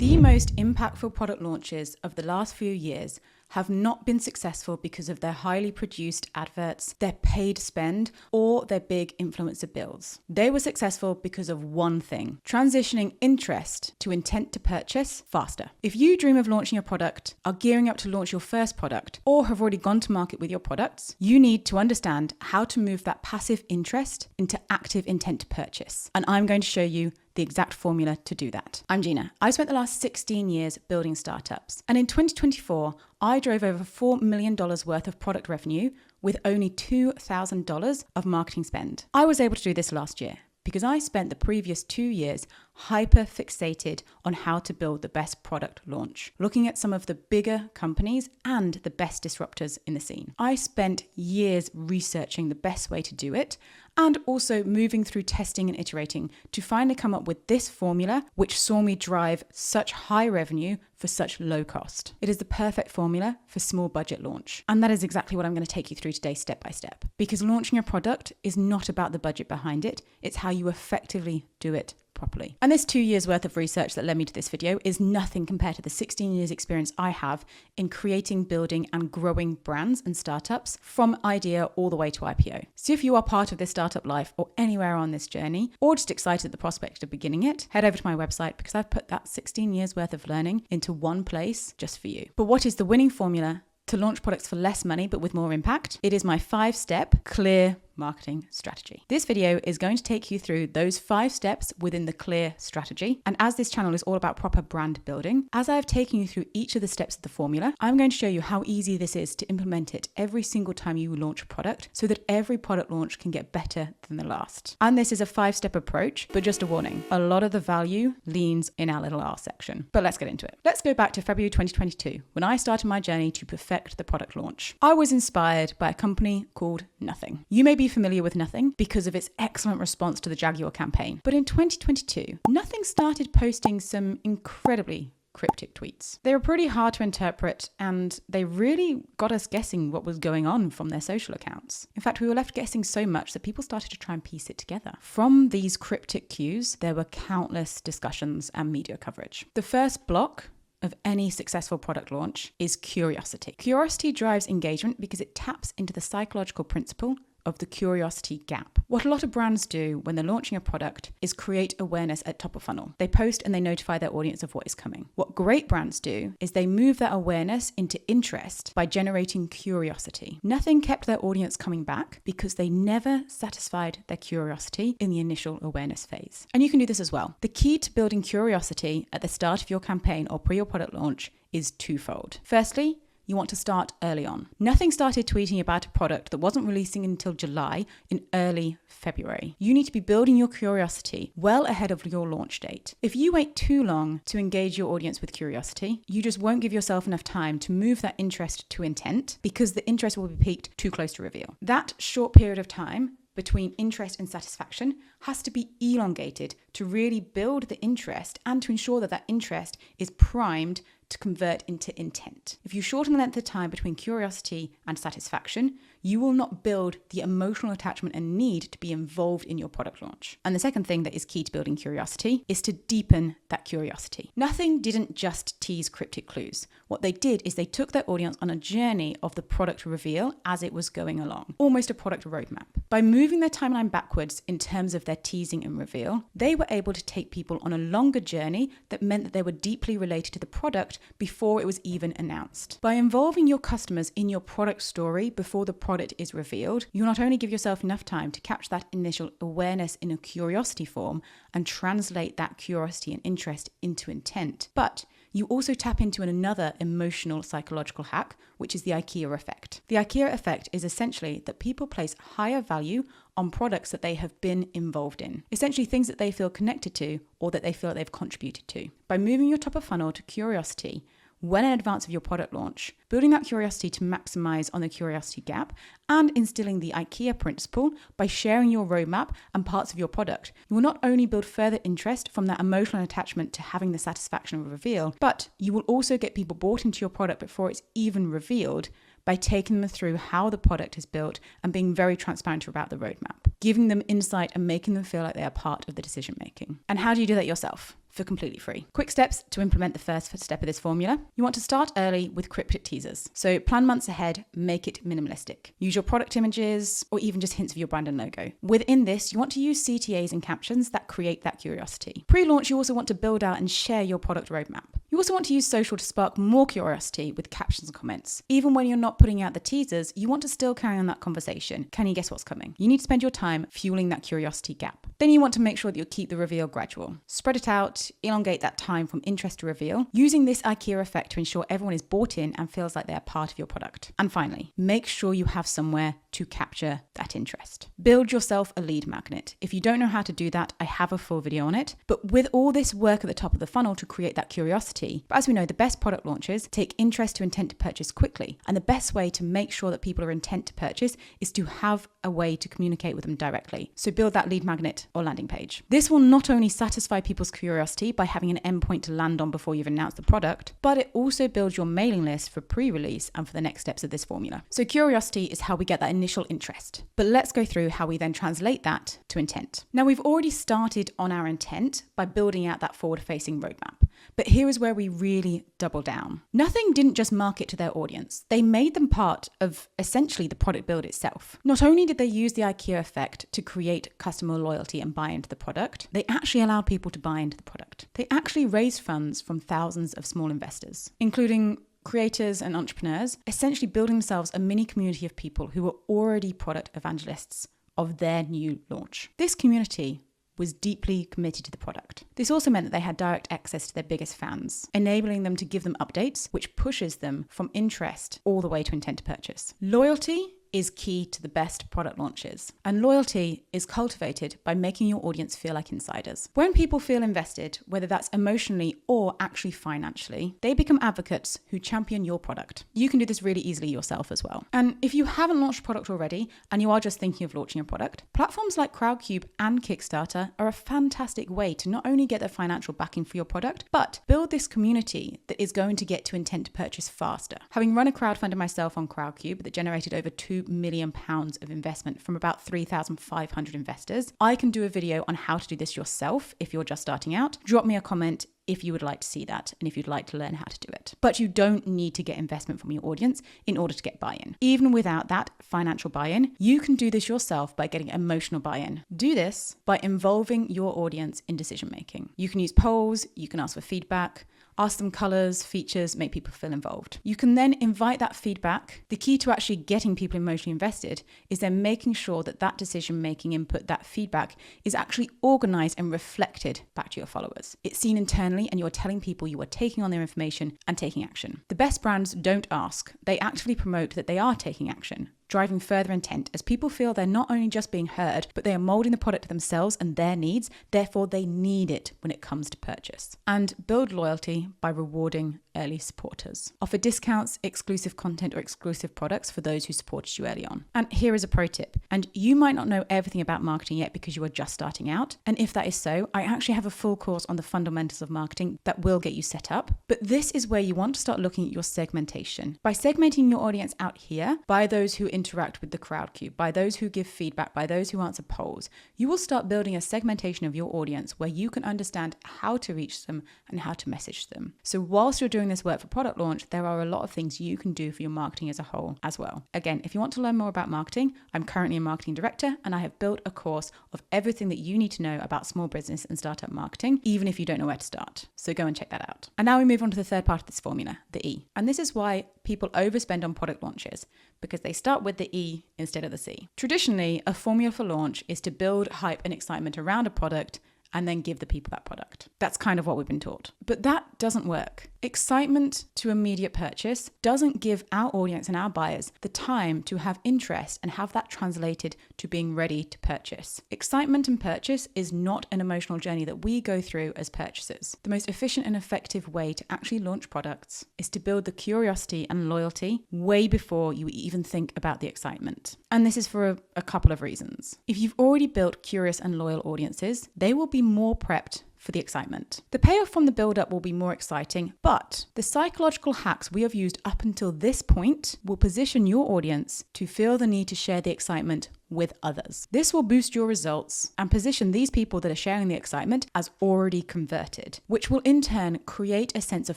The most impactful product launches of the last few years have not been successful because of their highly produced adverts, their paid spend, or their big influencer builds. They were successful because of one thing: transitioning interest to intent to purchase faster. If you dream of launching a product, are gearing up to launch your first product, or have already gone to market with your products, you need to understand how to move that passive interest into active intent to purchase. And I'm going to show you the exact formula to do that. I'm Gina. I spent the last 16 years building startups. And in 2024, I drove over $4 million worth of product revenue with only $2,000 of marketing spend. I was able to do this last year because I spent the previous 2 years hyper fixated on how to build the best product launch, looking at some of the bigger companies and the best disruptors in the scene. I spent years researching the best way to do it and also moving through testing and iterating to finally come up with this formula, which saw me drive such high revenue for such low cost. It is the perfect formula for small budget launch. And that is exactly what I'm going to take you through today, step by step. Because launching a product is not about the budget behind it, it's how you effectively do it properly. And this 2 years worth of research that led me to this video is nothing compared to the 16 years experience I have in creating, building and growing brands and startups from idea all the way to IPO. So if you are part of this startup life or anywhere on this journey, or just excited at the prospect of beginning it, head over to my website because I've put that 16 years worth of learning into one place just for you. But what is the winning formula to launch products for less money but with more impact? It is my 5-step C.L.E.A.R marketing strategy. This video is going to take you through those 5 steps within the C.L.E.A.R strategy. And as this channel is all about proper brand building, as I've taken you through each of the steps of the formula, I'm going to show you how easy this is to implement it every single time you launch a product so that every product launch can get better than the last. And this is a 5-step approach, but just a warning, a lot of the value leans in our little R section. But let's get into it. Let's go back to February 2022, when I started my journey to perfect the product launch. I was inspired by a company called Nothing. You may be familiar with Nothing because of its excellent response to the Jaguar campaign. But in 2022, Nothing started posting some incredibly cryptic tweets. They were pretty hard to interpret and they really got us guessing what was going on from their social accounts. In fact, we were left guessing so much that people started to try and piece it together. From these cryptic cues, there were countless discussions and media coverage. The first block of any successful product launch is curiosity. Curiosity drives engagement because it taps into the psychological principle of the curiosity gap. What a lot of brands do when they're launching a product is create awareness at top of funnel. They post and they notify their audience of what is coming. What great brands do is they move that awareness into interest by generating curiosity. Nothing kept their audience coming back because they never satisfied their curiosity in the initial awareness phase. And you can do this as well. The key to building curiosity at the start of your campaign or pre your product launch is twofold. Firstly, you want to start early on. Nothing started tweeting about a product that wasn't releasing until July in early February. You need to be building your curiosity well ahead of your launch date. If you wait too long to engage your audience with curiosity, you just won't give yourself enough time to move that interest to intent because the interest will be peaked too close to reveal. That short period of time between interest and satisfaction has to be elongated to really build the interest and to ensure that that interest is primed to convert into intent. If you shorten the length of time between curiosity and satisfaction, you will not build the emotional attachment and need to be involved in your product launch. And the second thing that is key to building curiosity is to deepen that curiosity. Nothing didn't just tease cryptic clues. What they did is they took their audience on a journey of the product reveal as it was going along, almost a product roadmap. By moving their timeline backwards in terms of their teasing and reveal, they were able to take people on a longer journey that meant that they were deeply related to the product before it was even announced. By involving your customers in your product story before the product is revealed, you not only give yourself enough time to catch that initial awareness in a curiosity form and translate that curiosity and interest into intent, but you also tap into another emotional psychological hack, which is the IKEA effect. The IKEA effect is essentially that people place higher value on products that they have been involved in, essentially things that they feel connected to or that they feel they've contributed to. By moving your top of funnel to curiosity well in advance of your product launch, building that curiosity to maximize on the curiosity gap, and instilling the IKEA principle by sharing your roadmap and parts of your product, you will not only build further interest from that emotional attachment to having the satisfaction of reveal, but you will also get people bought into your product before it's even revealed by taking them through how the product is built and being very transparent about the roadmap, giving them insight and making them feel like they are part of the decision making. And how do you do that yourself? for completely free. Quick steps to implement the first step of this formula. You want to start early with cryptic teasers. So plan months ahead, make it minimalistic. Use your product images or even just hints of your brand and logo. Within this, you want to use CTAs and captions that create that curiosity. Pre-launch, you also want to build out and share your product roadmap. You also want to use social to spark more curiosity with captions and comments. Even when you're not putting out the teasers, you want to still carry on that conversation. Can you guess what's coming? You need to spend your time fueling that curiosity gap. Then you want to make sure that you keep the reveal gradual. Spread it out, elongate that time from interest to reveal, using this IKEA effect to ensure everyone is bought in and feels like they're part of your product. And finally, make sure you have somewhere to capture that interest. Build yourself a lead magnet. If you don't know how to do that, I have a full video on it. But with all this work at the top of the funnel to create that curiosity, but as we know, the best product launches take interest to intent to purchase quickly. And the best way to make sure that people are intent to purchase is to have a way to communicate with them directly. So build that lead magnet or landing page. This will not only satisfy people's curiosity by having an endpoint to land on before you've announced the product, but it also builds your mailing list for pre-release and for the next steps of this formula. So curiosity is how we get that initial interest. But let's go through how we then translate that to intent. Now we've already started on our intent by building out that forward-facing roadmap. But here is where we really double down. Nothing didn't just market to their audience. They made them part of essentially the product build itself. Not only did they use the IKEA effect to create customer loyalty and buy into the product, they actually allowed people to buy into the product. They actually raised funds from thousands of small investors, including creators and entrepreneurs, essentially building themselves a mini community of people who were already product evangelists of their new launch. This community was deeply committed to the product. This also meant that they had direct access to their biggest fans, enabling them to give them updates, which pushes them from interest all the way to intent to purchase. Loyalty is key to the best product launches. And loyalty is cultivated by making your audience feel like insiders. When people feel invested, whether that's emotionally or actually financially, they become advocates who champion your product. You can do this really easily yourself as well. And if you haven't launched a product already and you are just thinking of launching a product, platforms like Crowdcube and Kickstarter are a fantastic way to not only get the financial backing for your product, but build this community that is going to get to intent to purchase faster. Having run a crowdfunder myself on Crowdcube that generated over £2 million of investment from about 3,500 investors, I can do a video on how to do this yourself if you're just starting out. Drop me a comment if you would like to see that and if you'd like to learn how to do it. But you don't need to get investment from your audience in order to get buy-in. Even without that financial buy-in, you can do this yourself by getting emotional buy-in. Do this by involving your audience in decision-making. You can use polls, you can ask for feedback, ask them colors, features, make people feel involved. You can then invite that feedback. The key to actually getting people emotionally invested is then making sure that that decision-making input, that feedback, is actually organized and reflected back to your followers. It's seen internally and you're telling people you are taking on their information and taking action. The best brands don't ask. They actively promote that they are taking action, driving further intent as people feel they're not only just being heard, but they are molding the product to themselves and their needs, therefore they need it when it comes to purchase. And build loyalty by rewarding early supporters. Offer discounts, exclusive content, or exclusive products for those who supported you early on. And here is a pro tip. And you might not know everything about marketing yet because you are just starting out. And if that is so, I actually have a full course on the fundamentals of marketing that will get you set up. But this is where you want to start looking at your segmentation. By segmenting your audience out here, by those who interact with the Crowdcube, by those who give feedback, by those who answer polls, you will start building a segmentation of your audience where you can understand how to reach them and how to message them. So whilst you're doing this work for product launch, there are a lot of things you can do for your marketing as a whole as well. Again, if you want to learn more about marketing, I'm currently a marketing director and I have built a course of everything that you need to know about small business and startup marketing, even if you don't know where to start. So go and check that out. And now we move on to the third part of this formula, the E. And this is why people overspend on product launches, because they start with the E instead of the C. Traditionally, a formula for launch is to build hype and excitement around a product and then give the people that product. That's kind of what we've been taught. But that doesn't work. Excitement to immediate purchase doesn't give our audience and our buyers the time to have interest and have that translated to being ready to purchase. Excitement and purchase is not an emotional journey that we go through as purchasers. The most efficient and effective way to actually launch products is to build the curiosity and loyalty way before you even think about the excitement. And this is for a couple of reasons. If you've already built curious and loyal audiences, they will be more prepped for the excitement. The payoff from the build-up will be more exciting, but the psychological hacks we have used up until this point will position your audience to feel the need to share the excitement with others. This will boost your results and position these people that are sharing the excitement as already converted, which will in turn create a sense of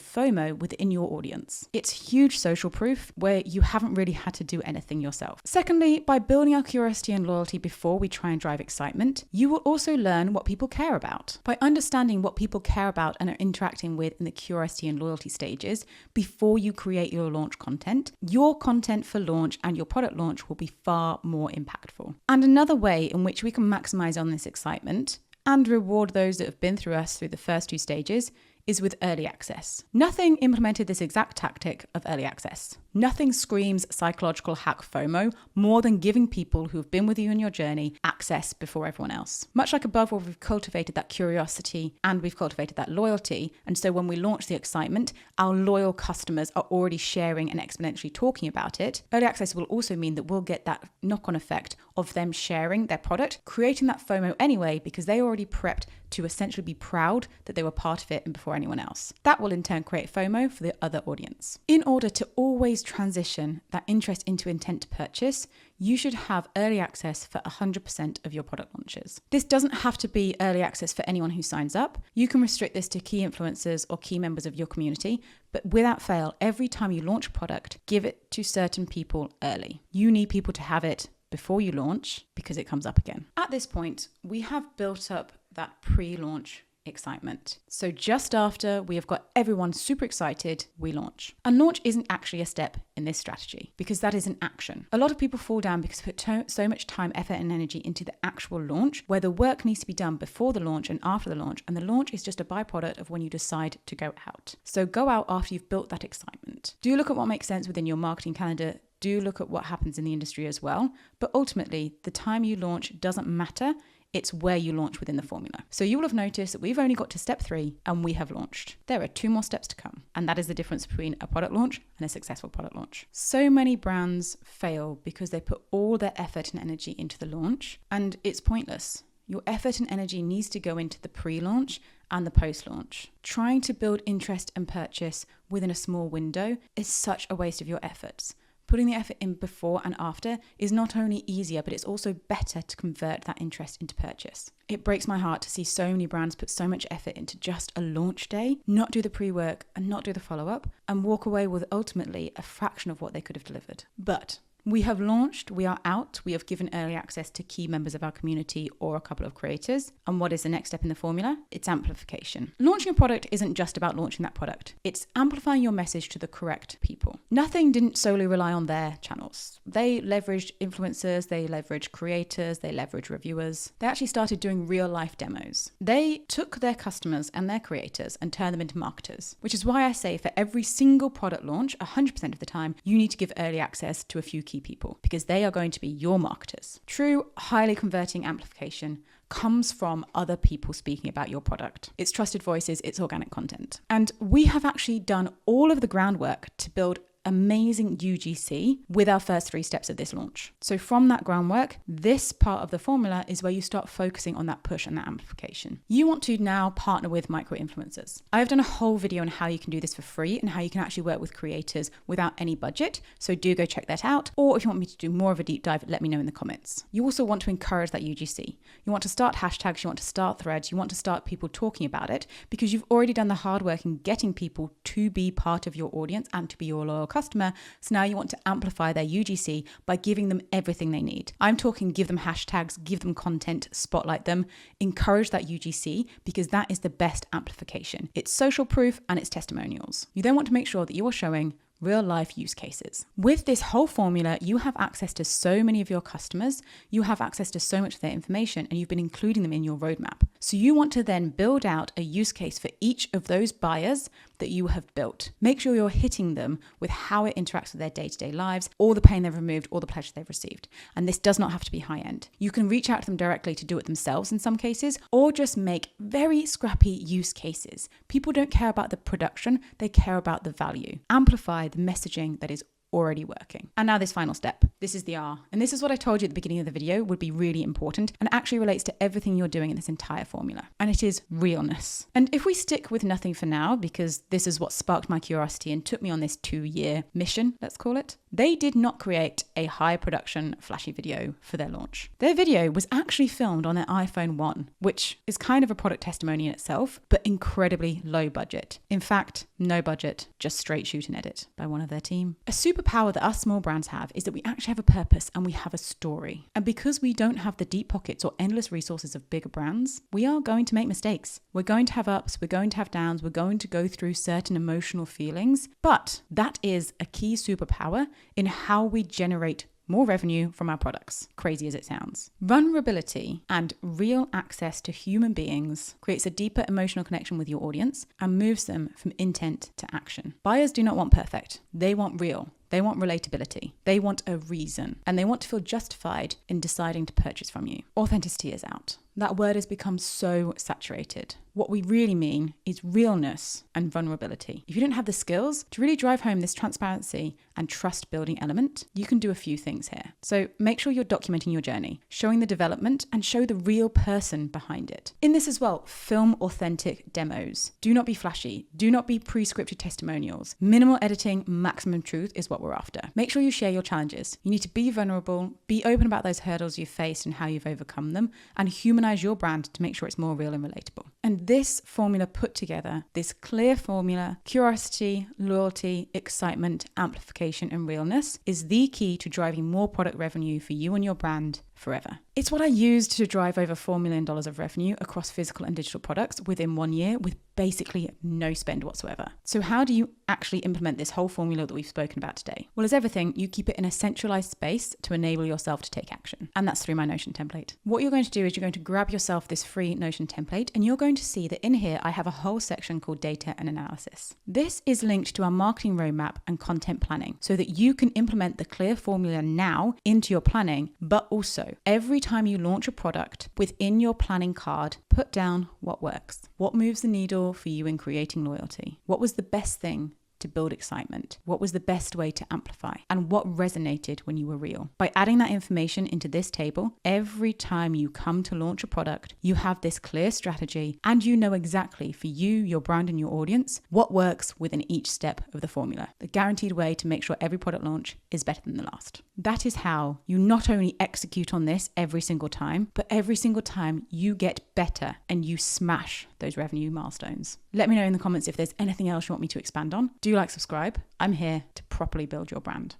FOMO within your audience. It's huge social proof where you haven't really had to do anything yourself. Secondly, by building our curiosity and loyalty before we try and drive excitement, you will also learn what people care about. By understanding what people care about and are interacting with in the curiosity and loyalty stages before you create your launch content, your content for launch and your product launch will be far more impactful. And another way in which we can maximize on this excitement and reward those that have been through us through the first two stages is with early access. Nothing implemented this exact tactic of early access. Nothing screams psychological hack FOMO more than giving people who have been with you in your journey access before everyone else. Much like above, where we've cultivated that curiosity and we've cultivated that loyalty. And so when we launch the excitement, our loyal customers are already sharing and exponentially talking about it. Early access will also mean that we'll get that knock-on effect of them sharing their product, creating that FOMO anyway, because they already prepped to essentially be proud that they were part of it and before anyone else. That will in turn create FOMO for the other audience. In order to always transition that interest into intent to purchase, you should have early access for 100% of your product launches. This doesn't have to be early access for anyone who signs up. You can restrict this to key influencers or key members of your community, but without fail, every time you launch a product, give it to certain people early. You need people to have it before you launch because it comes up again. At this point, we have built up that pre-launch excitement. So just after we have got everyone super excited, we launch. And launch isn't actually a step in this strategy because that is an action. A lot of people fall down because they put so much time, effort, and energy into the actual launch, where the work needs to be done before the launch and after the launch. And the launch is just a byproduct of when you decide to go out. So go out after you've built that excitement. Do look at what makes sense within your marketing calendar. Do look at what happens in the industry as well. But ultimately, the time you launch doesn't matter. It's where you launch within the formula. So you will have noticed that we've only got to step 3 and we have launched. There are 2 more steps to come. And that is the difference between a product launch and a successful product launch. So many brands fail because they put all their effort and energy into the launch, and it's pointless. Your effort and energy needs to go into the pre-launch and the post-launch. Trying to build interest and purchase within a small window is such a waste of your efforts. Putting the effort in before and after is not only easier, but it's also better to convert that interest into purchase. It breaks my heart to see so many brands put so much effort into just a launch day, not do the pre-work and not do the follow-up, and walk away with ultimately a fraction of what they could have delivered. But we have launched, we are out, we have given early access to key members of our community or a couple of creators. And what is the next step in the formula? It's amplification. Launching a product isn't just about launching that product. It's amplifying your message to the correct people. Nothing didn't solely rely on their channels. They leveraged influencers, they leveraged creators, they leveraged reviewers. They actually started doing real life demos. They took their customers and their creators and turned them into marketers, which is why I say for every single product launch, 100% of the time, you need to give early access to a few key people because they are going to be your marketers. True, highly converting amplification comes from other people speaking about your product. It's trusted voices, it's organic content. And we have actually done all of the groundwork to build amazing UGC with our first 3 steps of this launch. So from that groundwork, this part of the formula is where you start focusing on that push and that amplification. You want to now partner with micro influencers. I've done a whole video on how you can do this for free and how you can actually work with creators without any budget. So do go check that out. Or if you want me to do more of a deep dive, let me know in the comments. You also want to encourage that UGC. You want to start hashtags, you want to start threads, you want to start people talking about it because you've already done the hard work in getting people to be part of your audience and to be your loyal customer. So now you want to amplify their UGC by giving them everything they need. I'm talking give them hashtags, give them content, spotlight them, encourage that UGC because that is the best amplification. It's social proof and it's testimonials. You then want to make sure that you are showing real life use cases. With this whole formula, you have access to so many of your customers, you have access to so much of their information, and you've been including them in your roadmap. So you want to then build out a use case for each of those buyers that you have built. Make sure you're hitting them with how it interacts with their day-to-day lives, all the pain they've removed, all the pleasure they've received. And this does not have to be high-end. You can reach out to them directly to do it themselves in some cases, or just make very scrappy use cases. People don't care about the production, they care about the value. Amplify the messaging that is already working. And now this final step. This is the R. And this is what I told you at the beginning of the video would be really important and actually relates to everything you're doing in this entire formula. And it is realness. And if we stick with nothing for now, because this is what sparked my curiosity and took me on this 2-year mission, let's call it, they did not create a high production flashy video for their launch. Their video was actually filmed on their iPhone 1, which is kind of a product testimony in itself, but incredibly low budget. In fact, no budget, just straight shoot and edit by one of their team. A superpower that us small brands have is that we actually have a purpose and we have a story. And because we don't have the deep pockets or endless resources of bigger brands, we are going to make mistakes. We're going to have ups, we're going to have downs, we're going to go through certain emotional feelings, but that is a key superpower in how we generate more revenue from our products, crazy as it sounds. Vulnerability and real access to human beings creates a deeper emotional connection with your audience and moves them from intent to action. Buyers do not want perfect. They want real. They want relatability. They want a reason. And they want to feel justified in deciding to purchase from you. Authenticity is out. That word has become so saturated. What we really mean is realness and vulnerability. If you don't have the skills to really drive home this transparency and trust building element, you can do a few things here. So make sure you're documenting your journey, showing the development and show the real person behind it. In this as well, film authentic demos. Do not be flashy. Do not be pre-scripted testimonials. Minimal editing, maximum truth is what we're after. Make sure you share your challenges. You need to be vulnerable, be open about those hurdles you've faced and how you've overcome them, and humanize your brand to make sure it's more real and relatable. And this formula put together, this clear formula, curiosity, loyalty, excitement, amplification, and realness is the key to driving more product revenue for you and your brand forever. It's what I used to drive over $4 million of revenue across physical and digital products within 1 year with basically no spend whatsoever. So how do you actually implement this whole formula that we've spoken about today? Well, as everything, you keep it in a centralized space to enable yourself to take action. And that's through my Notion template. What you're going to do is you're going to grab yourself this free Notion template and you're going to see that in here, I have a whole section called data and analysis. This is linked to our marketing roadmap and content planning so that you can implement the C.L.E.A.R formula now into your planning, but also every time you launch a product within your planning card, put down what works, what moves the needle for you in creating loyalty, what was the best thing to build excitement, what was the best way to amplify, and what resonated when you were real. By adding that information into this table, every time you come to launch a product, you have this clear strategy and you know exactly for you, your brand, and your audience, what works within each step of the formula. The guaranteed way to make sure every product launch is better than the last. That is how you not only execute on this every single time, but every single time you get better and you smash those revenue milestones. Let me know in the comments if there's anything else you want me to expand on. Do like, subscribe. I'm here to properly build your brand.